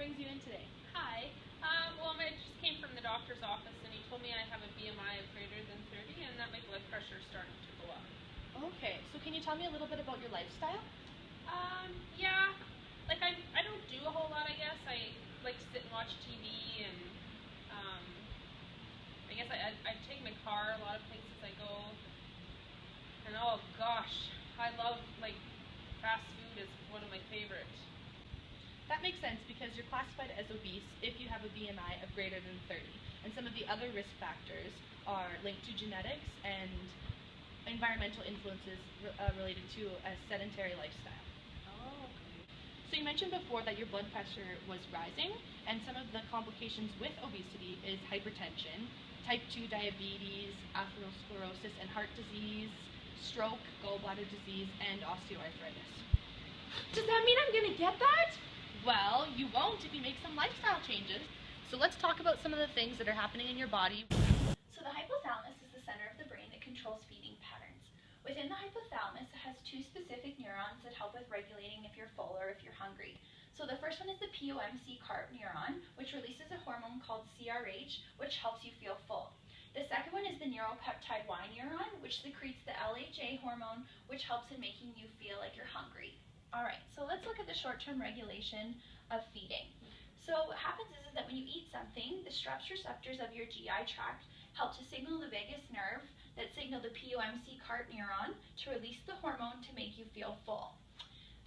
brings you in today? Hi. Well, I just came from the doctor's office and he told me I have a BMI of greater than 30 and that my blood pressure is starting to go up. Okay, so can you tell me a little bit about your lifestyle? Yeah, like I don't do a whole lot, I guess. I like to sit and watch TV and I guess I take my car a lot of places I go. And oh gosh, I love like fast food is one of my favorites. That makes sense because you're classified as obese if you have a BMI of greater than 30. And some of the other risk factors are linked to genetics and environmental influences related to a sedentary lifestyle. Oh, okay. So you mentioned before that your blood pressure was rising, and some of the complications with obesity is hypertension, type 2 diabetes, atherosclerosis and heart disease, stroke, gallbladder disease, and osteoarthritis. Does that mean I'm gonna get that? Well, you won't if you make some lifestyle changes. So let's talk about some of the things that are happening in your body. So the hypothalamus is the center of the brain that controls feeding patterns. Within the hypothalamus, it has two specific neurons that help with regulating if you're full or if you're hungry. So the first one is the POMC CART neuron, which releases a hormone called CRH, which helps you feel full. The second one is the neuropeptide Y neuron, which secretes the LHA hormone, which helps in making you feel like you're hungry. Alright, so let's look at the short-term regulation of feeding. So what happens is that when you eat something, the stress receptors of your GI tract help to signal the vagus nerve that signal the POMC CART neuron to release the hormone to make you feel full.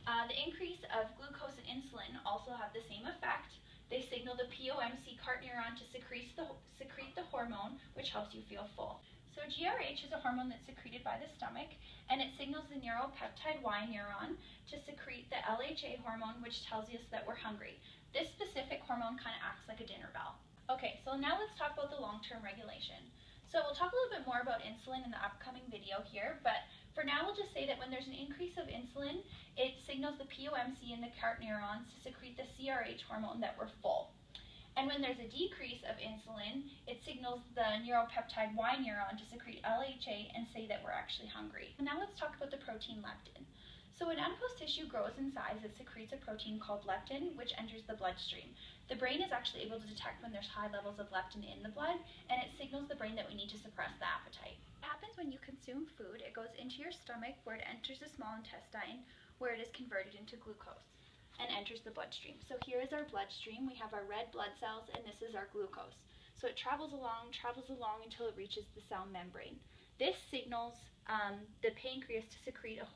The increase of glucose and insulin also have the same effect. They signal the POMC CART neuron to secrete the hormone, which helps you feel full. So GRH is a hormone that's secreted by the stomach, and it signals the neuropeptide Y neuron to secrete the LHA hormone, which tells us that we're hungry. This specific hormone kind of acts like a dinner bell. Okay, so now let's talk about the long-term regulation. So we'll talk a little bit more about insulin in the upcoming video here, but for now we'll just say that when there's an increase of insulin, it signals the POMC and the CART neurons to secrete the CRH hormone that we're full. And when there's a decrease of insulin, it signals the neuropeptide Y neuron to secrete LHA and say that we're actually hungry. Now let's talk about the protein leptin. So when adipose tissue grows in size, it secretes a protein called leptin, which enters the bloodstream. The brain is actually able to detect when there's high levels of leptin in the blood, and it signals the brain that we need to suppress the appetite. What happens when you consume food, it goes into your stomach where it enters the small intestine, where it is converted into glucose and enters the bloodstream. So here is our bloodstream. We have our red blood cells, and this is our glucose. So it travels along until it reaches the cell membrane. This signals the pancreas to secrete a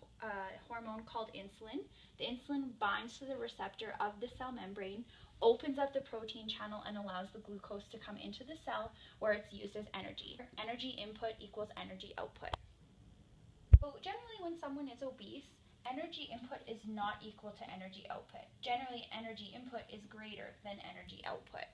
hormone called insulin. The insulin binds to the receptor of the cell membrane, opens up the protein channel, and allows the glucose to come into the cell where it's used as energy. Energy input equals energy output. So generally when someone is obese, energy input is not equal to energy output. Generally, energy input is greater than energy output.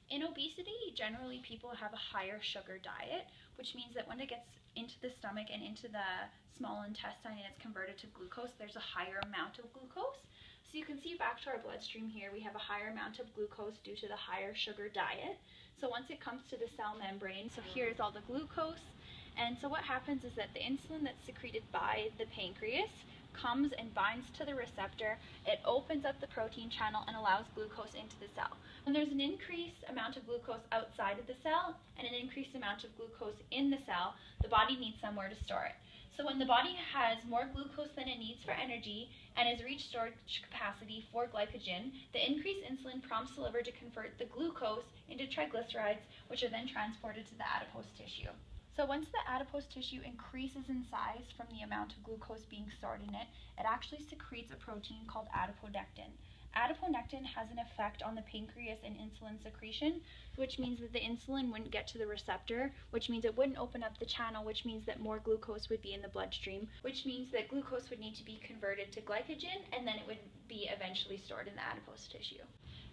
In obesity, generally people have a higher sugar diet, which means that when it gets into the stomach and into the small intestine and it's converted to glucose, there's a higher amount of glucose. So you can see back to our bloodstream here, we have a higher amount of glucose due to the higher sugar diet. So once it comes to the cell membrane, so here's all the glucose. And so what happens is that the insulin that's secreted by the pancreas comes and binds to the receptor, it opens up the protein channel and allows glucose into the cell. When there's an increased amount of glucose outside of the cell and an increased amount of glucose in the cell, the body needs somewhere to store it. So when the body has more glucose than it needs for energy and has reached storage capacity for glycogen, the increased insulin prompts the liver to convert the glucose into triglycerides, which are then transported to the adipose tissue. So once the adipose tissue increases in size from the amount of glucose being stored in it, it actually secretes a protein called adiponectin. Adiponectin has an effect on the pancreas and insulin secretion, which means that the insulin wouldn't get to the receptor, which means it wouldn't open up the channel, which means that more glucose would be in the bloodstream, which means that glucose would need to be converted to glycogen, and then it would be eventually stored in the adipose tissue.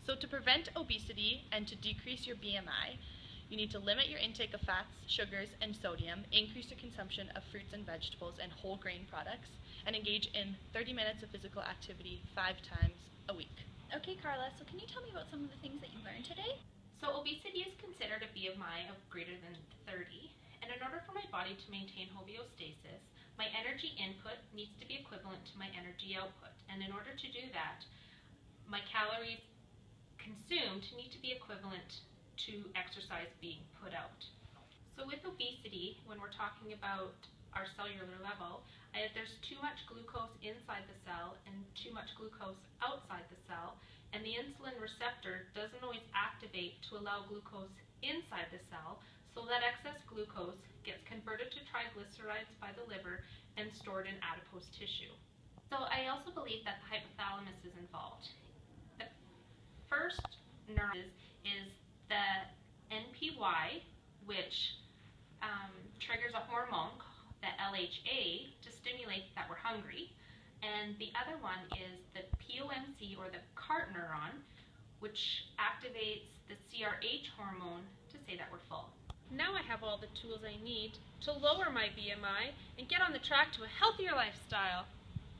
So to prevent obesity and to decrease your BMI, you need to limit your intake of fats, sugars, and sodium, increase your consumption of fruits and vegetables and whole grain products, and engage in 30 minutes of physical activity 5 times a week. Okay, Carla, so can you tell me about some of the things that you learned today? So obesity is considered a BMI of greater than 30, and in order for my body to maintain homeostasis, my energy input needs to be equivalent to my energy output. And in order to do that, my calories consumed need to be equivalent to exercise being put out. So with obesity, when we're talking about our cellular level, there's too much glucose inside the cell and too much glucose outside the cell, and the insulin receptor doesn't always activate to allow glucose inside the cell, so that excess glucose gets converted to triglycerides by the liver and stored in adipose tissue. So I also believe that the hypothalamus is involved. The first neuron is the NPY, which triggers a hormone, the LHA, to stimulate that we're hungry. And the other one is the POMC, or the cart neuron, which activates the CRH hormone to say that we're full. Now I have all the tools I need to lower my BMI and get on the track to a healthier lifestyle.